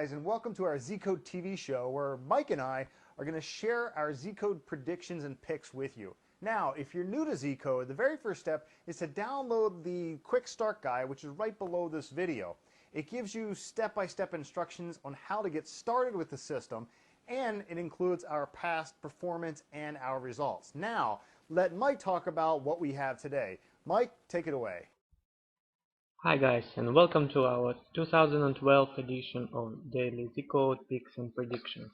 guys, and welcome to our Z-Code TV show where Mike and I are going to share our Z-Code predictions and picks with you. Now, if you're new to Z-Code, the very first step is to download the Quick Start Guide, which is right below this video. It gives you step-by-step instructions on how to get started with the system, and it includes our past performance and our results. Now, let Mike talk about what we have today. Mike, take it away. Hi guys, and welcome to our 2012 edition of Daily Z-Code Picks and Predictions.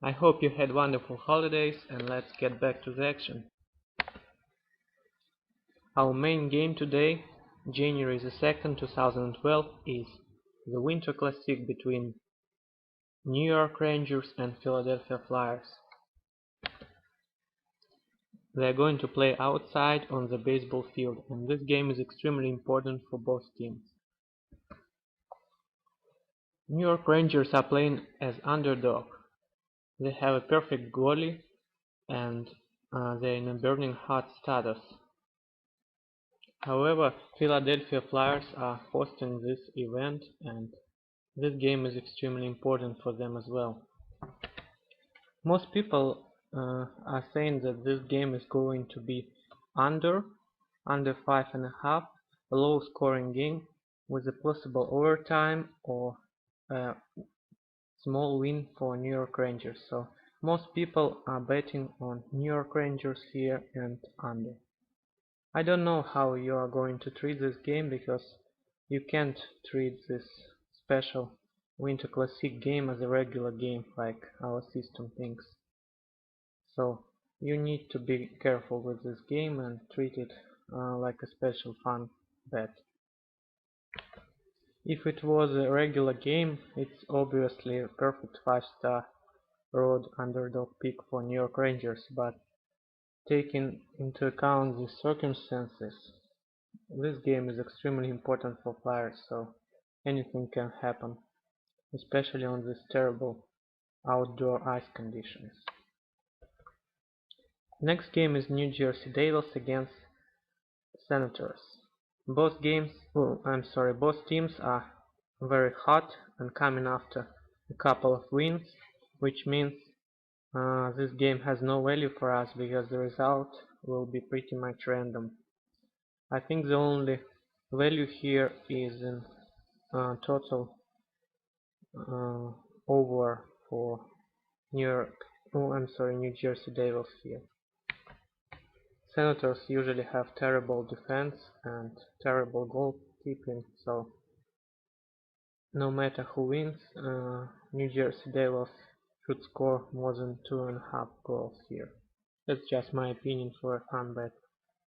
I hope you had wonderful holidays, and let's get back to the action. Our main game today, January the 2nd, 2012, is the Winter Classic between New York Rangers and Philadelphia Flyers. They are going to play outside on the baseball field, and this game is extremely important for both teams. New York Rangers are playing as underdog. They have a perfect goalie, and they're in a burning hot status. However, Philadelphia Flyers are hosting this event, and this game is extremely important for them as well. Most people are saying that this game is going to be under 5.5, a low scoring game with a possible overtime or a small win for New York Rangers. So most people are betting on New York Rangers here and under. I don't know how you are going to treat this game, because you can't treat this special Winter Classic game as a regular game like our system thinks. So you need to be careful with this game and treat it like a special fun bet. If it was a regular game, it's obviously a perfect 5-star road underdog pick for New York Rangers, but taking into account the circumstances, this game is extremely important for Flyers, so anything can happen, especially on these terrible outdoor ice conditions. Next game is New Jersey Devils against Senators. Both teams are very hot and coming after a couple of wins, which means this game has no value for us because the result will be pretty much random. I think the only value here is in total over for New Jersey Devils here. Senators usually have terrible defense and terrible goalkeeping, so no matter who wins, New Jersey Devils should score more than 2.5 goals here. That's just my opinion for a fun bet,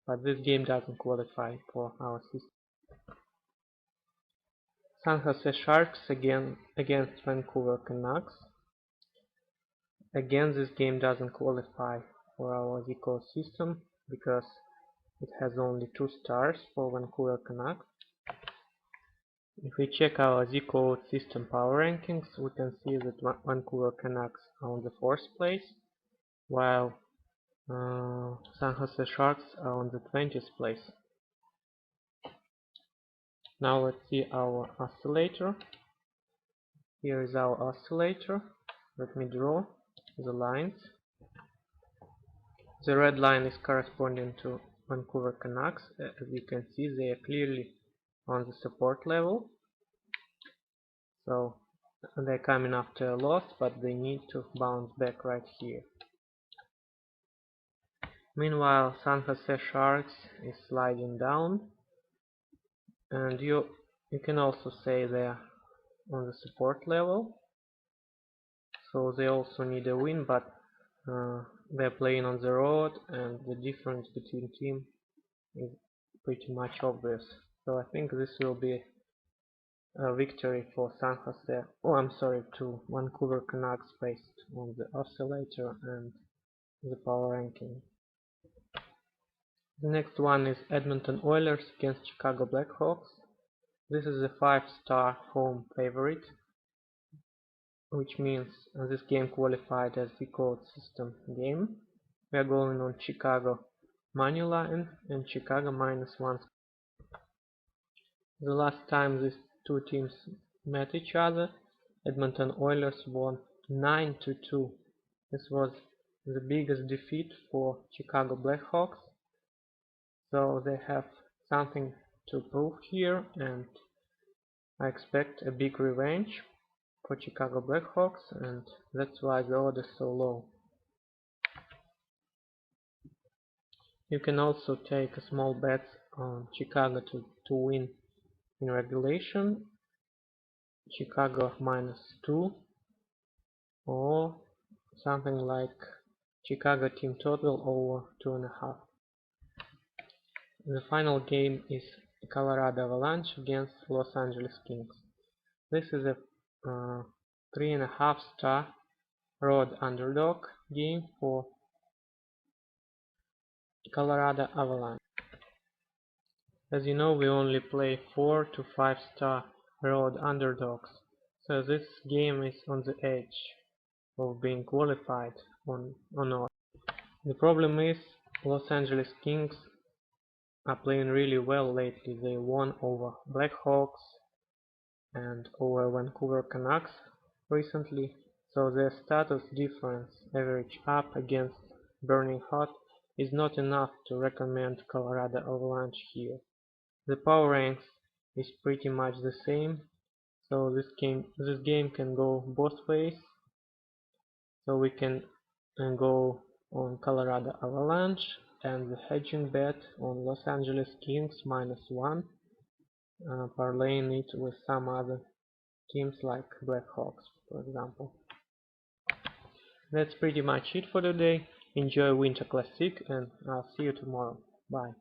but this game doesn't qualify for our system. San Jose Sharks against Vancouver Canucks. Again, this game doesn't qualify for our Z-Code system because it has only 2 stars for Vancouver Canucks. If we check our Z-Code system power rankings, we can see that Vancouver Canucks are on the 4th place, while San Jose Sharks are on the 20th place. Now let's see our oscillator. Here is our oscillator. Let me draw the lines. The red line is corresponding to Vancouver Canucks. As you can see, they are clearly on the support level. So they're coming after a loss, but they need to bounce back right here. Meanwhile, San Jose Sharks is sliding down, and you can also say they're on the support level. So they also need a win, but they're playing on the road, and the difference between teams is pretty much obvious. So I think this will be a victory for to Vancouver Canucks based on the oscillator and the power ranking. The next one is Edmonton Oilers against Chicago Blackhawks. This is a 5-star home favorite, which means this game qualified as the code system game. We are going on Chicago money line and Chicago -1. The last time these two teams met each other, Edmonton Oilers won 9-2. This was the biggest defeat for Chicago Blackhawks, so they have something to prove here, and I expect a big revenge for Chicago Blackhawks, and that's why the odds are so low. You can also take a small bet on Chicago to win in regulation, Chicago -2, or something like Chicago team total over 2.5. The final game is Colorado Avalanche against Los Angeles Kings. This is a 3.5 star road underdog game for Colorado Avalanche. As you know, we only play 4 to 5 star road underdogs, so this game is on the edge of being qualified or not. The problem is Los Angeles Kings are playing really well lately. They won over Blackhawks and over Vancouver Canucks recently, so their status difference average up against Burning Hot is not enough to recommend Colorado Avalanche here. The power ranks is pretty much the same, so this game can go both ways. So we can go on Colorado Avalanche and the hedging bet on Los Angeles Kings -1, parlaying it with some other teams like Blackhawks, for example. That's pretty much it for today. Enjoy Winter Classic, and I'll see you tomorrow. Bye.